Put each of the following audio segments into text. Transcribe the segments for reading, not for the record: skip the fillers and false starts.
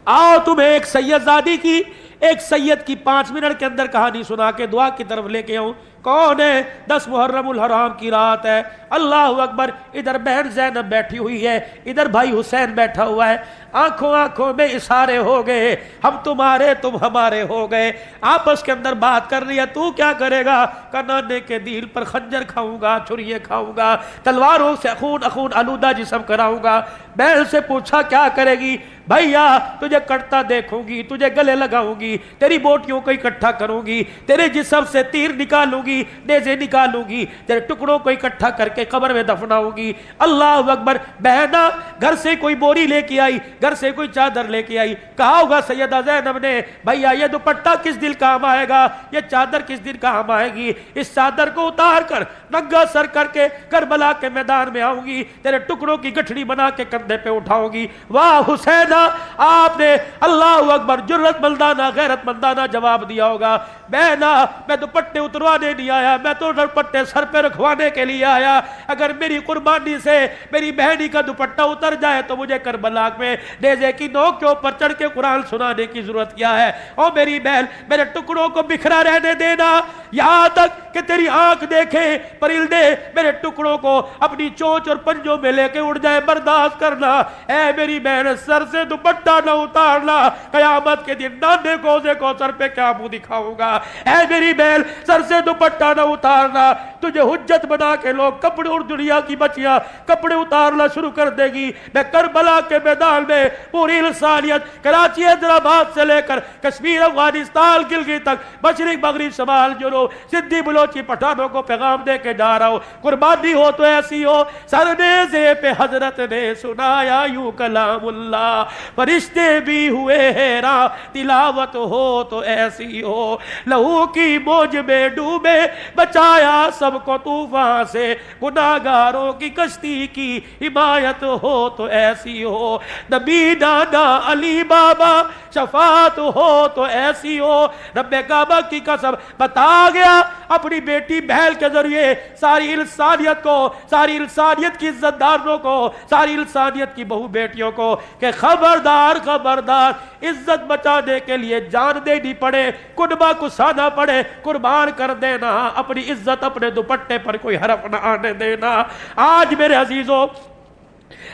آؤ تمہیں ایک سیدزادی کی، ایک سید کی 5 منٹ کے اندر کہانی سنا کے دعا کی طرف لے کے آؤں۔ کون ہے؟ 10 محرم الحرام کی رات ہے، اللہ اکبر۔ ادھر بہن زینب بیٹھی ہوئی ہے، ادھر بھائی حسین بیٹھا ہوا ہے، آنکھوں آنکھوں میں اشارے ہو گئے، ہم تمہارے تم ہمارے ہو گئے، آپس کے اندر بات کر رہی ہے۔ تو کیا کرے گا؟ نانے کے دل پر خنجر کھاؤں گا، چھریے کھاؤں گا، تلواروں سے خون آلودہ جسم کراؤں گا۔ بہن سے پوچھا کیا کرے گی؟ بھیا تجھے کٹتا دیکھوں گی، تجھے گلے لگاؤں گی، تیری بوٹیوں کو اکٹھا کروں گی، تیرے جسم سے تیر نکالوں گی، نیزے نکالوں گی، تیرے ٹکڑوں کو اکٹھا کر کے قبر میں دفناؤں گی۔ اللہ اکبر۔ بہنا گھر سے کوئی بوری لے کے آئی، گھر سے کوئی چادر لے کے آئی، کہا ہوگا سیدہ زینب نے بھیا یہ دوپٹہ کس دن کام آئے گا، یہ چادر کس دن کام آئے گی، اس چادر کو اتار کر ننگا سر کر کے کربلا کے میدان میں آؤں گی، تیرے ٹکڑوں کی گٹھڑی بنا کے کندھے پہ اٹھاؤں گی۔ واہ حسینہ، آپ نے اللہ اکبر جرت مندانہ غیرت مندانہ جواب دیا ہوگا۔ بہنا میں دوپٹے اتروانے نہیں آیا، میں تو دوپٹے سر پہ رکھوانے کے لیے آیا۔ اگر میری قربانی سے میری بہنی کا دوپٹہ اتر جائے تو مجھے کربلا میں نیزے کی نوک کے اوپر چڑھ کے قرآن سنانے کی ضرورت کیا ہے؟ او میری بہن، میرے ٹکڑوں کو بکھرا رہنے دینا، یہاں تک کہ تیری آنکھ دیکھے پرندے میرے ٹکڑوں کو اپنی چونچ اور پنجوں میں لے کے اڑ جائے، برداشت کرنا۔ اے میری بہن، سر سے دوپٹہ نہ اتارنا، قیامت کے دن نانے کوزے کو سر پہ کیا منہ دکھاؤں گا۔ اے میری بہن، سر سے دوپٹہ نہ اتارنا، تجھے حجت بنا کے لوگ کپڑے، اور دنیا کی بچیاں کپڑے اتارنا شروع کر دے گی۔ میں کربلا کے میدان میں پوری انسانیت، کراچی حیدرآباد سے لے کر کشمیر، افغانستان، گلگت تک، مشرق مغرب شمال جنوب، سندھی بلوچی پٹھانوں کو پیغام دے کے جا رہا ہوں۔ قربانی ہو تو ایسی ہو، سر نیزے پہ حضرت نے سنایا یوں کلام اللہ، فرشتے بھی ہوئے حیران، تلاوت ہو تو ایسی ہو، لہو کی موج میں ڈوبے بچایا سب کو طوفان سے، گناہگاروں کی کشتی کی حمایت ہو تو ایسی ہو، نبی دادا علی بابا شفاعت ہو تو ایسی ہو۔ رب کعبہ کی قسم بتا گیا اپنی بیٹی بہل کے ذریعے ساری انسانیت کو، ساری انسانیت کی عزت داروں کو، ساری انسانیت کی بہو بیٹیوں کو کہ خبردار خبردار، عزت بچانے کے لیے جان دینی پڑے، کنبہ کسانا پڑے، قربان کر دینا، اپنی عزت اپنے دوپٹے پر کوئی حرف نہ آنے دینا۔ آج میرے عزیزوں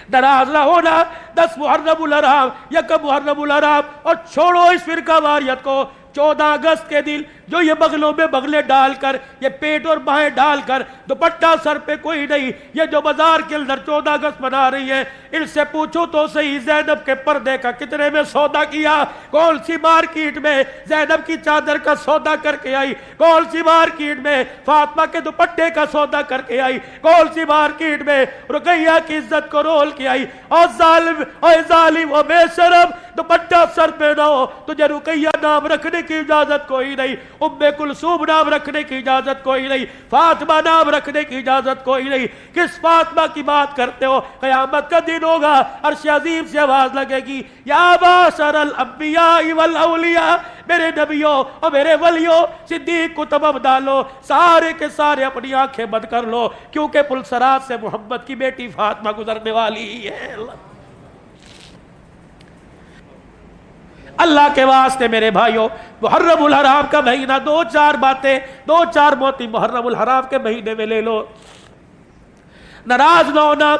ناراض نہ ہونا، 10 محرم الحرام، 1 محرم الحرام، اور چھوڑو اس فرقہ واریت کو۔ 14 اگست کے دن جو یہ بغلوں میں بغلے ڈال کر، یہ پیٹ اور بائیں ڈال کر، دوپٹہ سر پہ کوئی نہیں، یہ جو بازار کے اندر 14 اگست منا رہی ہے، ان سے پوچھو تو صحیح زینب کے پردے کا کتنے میں سودا کیا؟ کون سی مارکیٹ میں زینب کی چادر کا سودا کر کے آئی؟ کون سی مارکیٹ میں فاطمہ کے دوپٹے کا سودا کر کے آئی؟ کون سی مارکیٹ میں رقیہ کی عزت کو رول کے آئی؟ اور ظالم اور بے شرم، دوپٹہ سر پہ نہ ہو، تجھے رقیہ نام رکھنے کی اجازت کوئی نہیں، ام کلثوم نام رکھنے کی اجازت کوئی نہیں، فاطمہ نام رکھنے کی اجازت کوئی نہیں۔ کس فاطمہ کی بات کرتے ہو؟ قیامت کا دن ہوگا، عرش عظیم سے آواز لگے گی، یا معشر الانبیاء والاولیاء، میرے نبیوں اور میرے ولیوں، صدیق کو تمام ڈالو، سارے کے سارے اپنی آنکھیں بند کر لو، کیونکہ پلسرات سے محمد کی بیٹی فاطمہ گزرنے والی ہے۔ اللہ کے واسطے میرے بھائیوں، محرم الحرام کا مہینہ، 2-4 باتیں، 2-4 موتی محرم الحرام کے مہینے میں لے لو۔ ناراض نہ ہونا،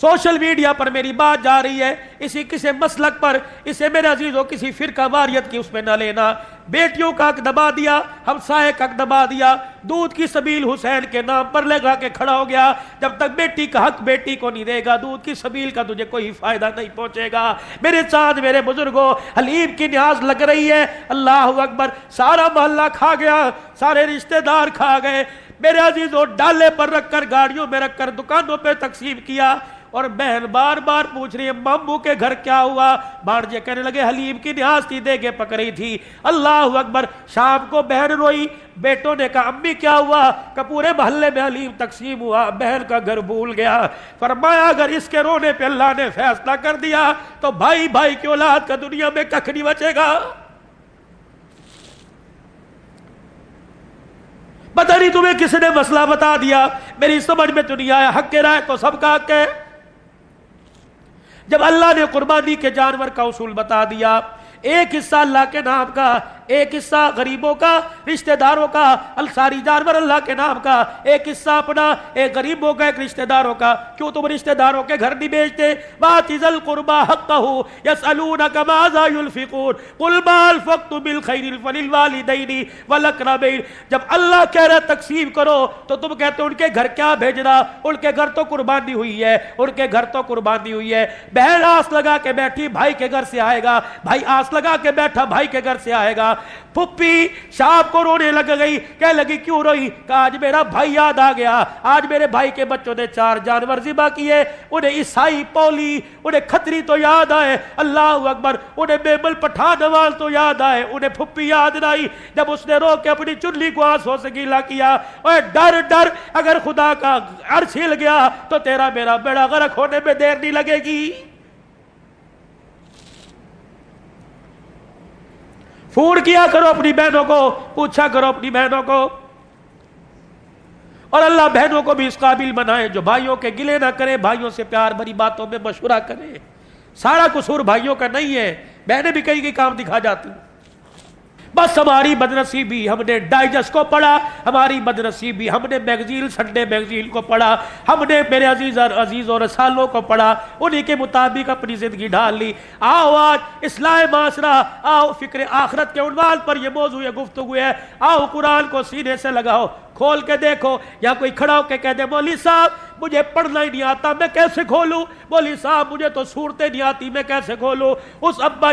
سوشل میڈیا پر میری بات جا رہی ہے، کسی مسلک پر، اسے میرے عزیزوں کسی فرقہ واریت کی اس میں نہ لینا۔ بیٹیوں کا حق دبا دیا، ہمسائے کا حق دبا دیا، دودھ کی سبیل حسین کے نام پر لگا کے کھڑا ہو گیا۔ جب تک بیٹی کا حق بیٹی کو نہیں دے گا، دودھ کی سبیل کا تجھے کوئی فائدہ نہیں پہنچے گا۔ میرے چاند، میرے بزرگوں، حلیم کی نیاز لگ رہی ہے، اللہ اکبر، سارا محلہ کھا گیا، سارے رشتہ دار کھا گئے۔ میرے عزیزوں، ڈالے پر رکھ کر، گاڑیوں میں رکھ کر، دکانوں پہ تقسیم کیا، اور بہن بار بار پوچھ رہی ہے ماموں کے گھر کیا ہوا؟ بھانجے کہنے لگے حلیم کی نیاز تھی، دے کے پک رہی تھی۔ اللہ اکبر۔ شام کو بہن روئی، بیٹوں نے کہا امی کیا ہوا؟ کہ پورے محلے میں حلیم تقسیم ہوا، بہن کا گھر بھول گیا۔ فرمایا اگر اس کے رونے پہ اللہ نے فیصلہ کر دیا تو بھائی بھائی کی اولاد کا دنیا میں ککھ نہیں بچے گا۔ پتہ نہیں تمہیں کس نے مسئلہ بتا دیا، میری سمجھ میں تو نہیں آیا۔ حق کے رائے تو سب کا حق ہے، جب اللہ نے قربانی کے جانور کا اصول بتا دیا، ایک حصہ اللہ کے نام کا، ایک حصہ غریبوں کا، رشتہ داروں کا، انصاری جانور اللہ کے نام کا، ایک حصہ اپنا، ایک غریبوں کا، ایک رشتہ داروں کا۔ کیوں تم رشتہ داروں کے گھر نہیں بیچتے؟ وَآتِ ذِی الْقُرْبَىٰ حَقَّهُ يَسْأَلُونَكَ مَاذَا يُنْفِقُونَ قُلْ مَا أَنفَقْتُم مِّنْ خَيْرٍ فَلِلْوَالِدَيْنِ وَالْأَقْرَبَيْنِ۔ جب اللہ کہہ رہا تقسیم کرو تو تم کہتے ہو ان کے گھر کیا بھیجنا، ان کے گھر تو قربانی ہوئی ہے، ان کے گھر تو قربانی ہوئی ہے۔ بہن آس لگا کے بیٹھی بھائی کے گھر سے آئے گا، بھائی آس لگا کے بیٹھا بھائی کے گھر سے آئے گا۔ پھپھی شام کو رونے لگ گئی، کہہ لگی کیوں روئی؟ کہا آج میرا بھائی یاد آ گیا، آج میرے بھائی کے بچوں نے 4 جانور ذبح کیے، انہیں عیسائی پولی، انہیں کھتری تو یاد آئے، اللہ اکبر، انہیں میمل پٹھان نوال تو یاد آئے، انہیں پھپھی یاد نہ آئی۔ جب اس نے رو کے اپنی چنلی کو آنسوں سے گیلا کیا، اوے ڈر ڈر، اگر خدا کا عرش ہل گیا تو تیرا میرا بیڑا غرق ہونے میں دیر نہیں لگے گی۔ فون کیا کرو اپنی بہنوں کو، پوچھا کرو اپنی بہنوں کو، اور اللہ بہنوں کو بھی اس قابل بنائے جو بھائیوں کے گلے نہ کرے، بھائیوں سے پیار بھری باتوں میں مشورہ کرے۔ سارا قصور بھائیوں کا نہیں ہے، بہنیں بھی کئی کام دکھا جاتی ہیں۔ بس ہماری بدنصیبی ہم نے ڈائجسٹ کو پڑھا، ہماری بدنصیبی ہم نے میگزین، سنڈے میگزین کو پڑھا، ہم نے میرے عزیز اور رسالوں کو پڑھا، انہی کے مطابق اپنی زندگی ڈال لی۔ آؤ آج اصلاح معاشرہ، آؤ فکر آخرت کے عنوان پر یہ موضوع گفتگو ہے، آؤ قرآن کو سینے سے لگاؤ، کھول کے دیکھو۔ یا کوئی کھڑا ہو کے کہہ دے مولوی صاحب مجھے پڑھنا ہی نہیں آتا، میں کیسے کھولوں؟ مولوی صاحب مجھے تو صورتیں نہیں آتی، میں کیسے کھولوں؟ اس ابا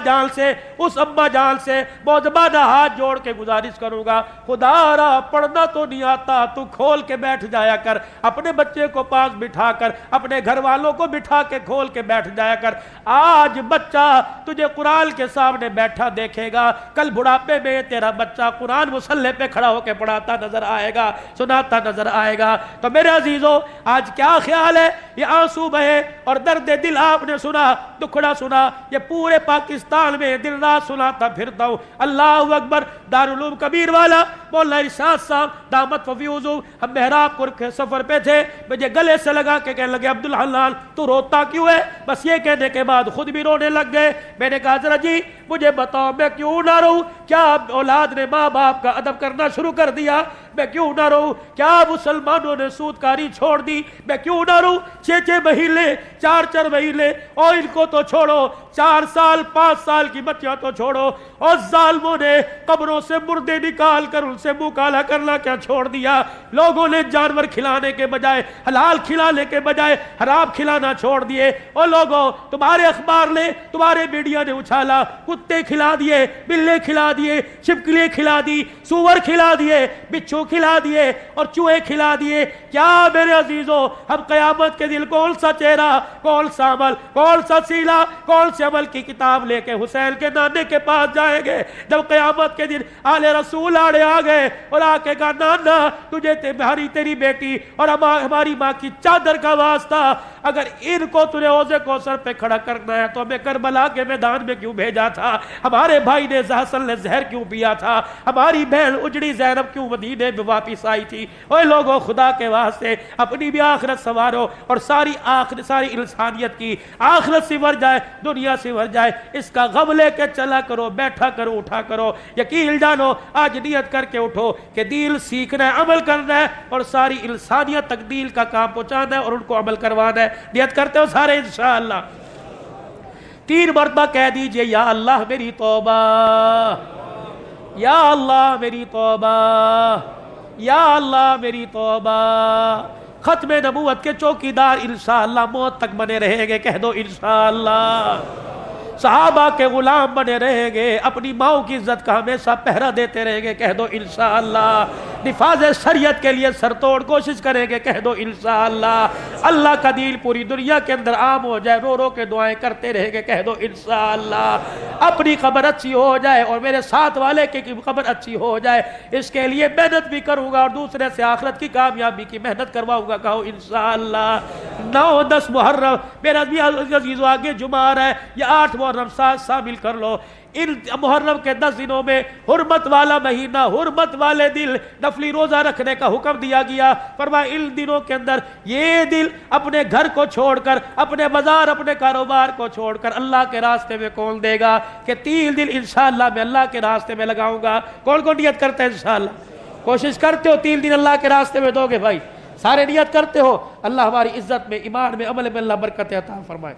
جان سے معذبانہ ہاتھ جوڑ کے گزارش کروں گا، خدا را پڑھنا تو نہیں آتا، تو کھول کے بیٹھ جایا کر، اپنے بچے کو پاس بٹھا کر، اپنے گھر والوں کو بٹھا کے کھول کے بیٹھ جایا کر۔ آج بچہ تجھے قرآن کے سامنے بیٹھا دیکھے گا، کل بڑھاپے میں تیرا بچہ قرآن مصلی پہ کھڑا ہو کے پڑھاتا نظر آئے گا، سناتا نظر آئے گا۔ تو میرے عزیزو آج کیا خیال ہے؟ یہ آنسو بہے اور درد دل آپ نے سنا، دکھڑا سنا، یہ پورے پاکستان میں دن رات سناتا پھرتا ہوں۔ اللہ اکبر۔ دارالعلوم کبیر والا مولانا ارشاد صاحب دامت فیوزو، ہم محراب پور کے سفر پہ تھے، مجھے گلے سے لگا کے کہنے لگے عبدالحنان تو روتا کیوں ہے؟ بس یہ کہنے کے بعد خود بھی رونے لگ گئے۔ میں نے کہا ذرا جی مجھے بتاؤ میں کیوں نہ رہوں؟ کیا اولاد نے ماں باپ کا ادب کرنا شروع کر دیا؟ میں کیوں نہ رہوں؟ کیا مسلمانوں نے سود کاری چھوڑ دی؟ میں کیوں نہ رہوں؟ 6 مہینے 4 مہینے، اور ان کو تو چھوڑو، 4 سال 5 سال کی بچیاں تو چھوڑو، اور ظالموں نے قبروں سے مردے نکال کر ان سے منہ کالا کرنا کیا چھوڑ دیا؟ لوگوں نے جانور کھلانے کے بجائے، حلال کھلانے کے بجائے حرام کھلانا چھوڑ دیے۔ اور لوگوں تمہارے اخبار نے، تمہارے میڈیا نے اچھالا، کتے کھلا دیے، بلے کھلا دیے، چھپکلیاں کھلا دی، سور کھلا دیے، بچھو کھلا دیے اور چوہے کھلا دیے۔ کیا میرے عزیزو ہم قیامت کے دن کون سا چہرہ، کون سا عمل، کون سا سیلا، کون سے عمل کی کتاب لے کے حسین کے نانے کے پاس جائیں گے؟ جب قیامت کے دن آل رسول آڑے آ گئے اور آ کے کہا نانا تجھے تیری بیٹی اور ہماری ماں کی چادر کا واسطہ، اگر ان کو تجھے حوض کوثر پہ کھڑا کرنا ہے تو ہمیں کربلا کے میدان میں کیوں بھیجا تھا؟ ہمارے بھائی نے حسن نے زہر کیوں پیا تھا؟ ہماری بہن اجڑی زینب کیوں مدینے میں واپس آئی تھی؟ اوے لوگوں خدا کے واسطے اپنی بھی آخرت سنوارو، اور ساری انسانیت کی آخرت سنور جائے، دنیا سنور جائے، اس کا غم لے کے چلا کرو، بیٹھا کرو، اٹھا کرو۔ یقین جانو آج نیت کر کے اٹھو کہ دین سیکھنا ہے، عمل کرنا ہے، اور ساری انسانیت تک دین کا کام پہنچانا ہے اور ان کو عمل کروانا ہے۔ نیت کرتے ہو سارے انشاءاللہ؟ 3 مرتبہ کہہ دیجئے یا اللہ میری توبہ، یا اللہ میری توبہ، یا اللہ میری توبہ۔ ختم نبوت کے چوکیدار انشاءاللہ موت تک بنے رہیں گے، کہہ دو انشاءاللہ۔ صحابہ کے غلام بنے رہیں گے، اپنی ماؤں کی عزت کا ہمیشہ پہرا دیتے رہیں گے، کہہ دو انشاءاللہ۔ نفاذ شریعت کے لیے سر توڑ کوشش کریں گے، کہہ دو انشاءاللہ۔ اللہ کا دین پوری دنیا کے اندر عام ہو جائے، رو رو کے دعائیں کرتے رہیں گے، کہہ دو انشاءاللہ۔ اپنی قبر اچھی ہو جائے اور میرے ساتھ والے کی قبر اچھی ہو جائے، اس کے لیے محنت بھی کروں گا اور دوسرے سے آخرت کی کامیابی کی محنت کرواؤں گا، کہو انشاءاللہ۔ 9 10 محرم میرا بھی عزیزو آگے جمعہ آ رہا ہے، یہ 8 محرم ساتھ شامل کر لو۔ ان محرم کے 10 دنوں میں حرمت والا مہینہ، حرمت والے دل، نفلی روزہ رکھنے کا حکم دیا گیا۔ فرمایا ان دنوں کے اندر یہ دل اپنے گھر کو چھوڑ کر، اپنے بازار، اپنے کاروبار کو چھوڑ کر اللہ کے راستے میں کون دے گا کہ 3 دن انشاءاللہ میں اللہ کے راستے میں لگاؤں گا؟ کون کون نیت کرتے ہیں انشاءاللہ؟ کوشش کرتے ہو 3 دن اللہ کے راستے میں دو گے بھائی؟ سارے نیت کرتے ہو؟ اللہ ہماری عزت میں، ایمان میں، عمل میں اللہ برکت عطا فرمائے۔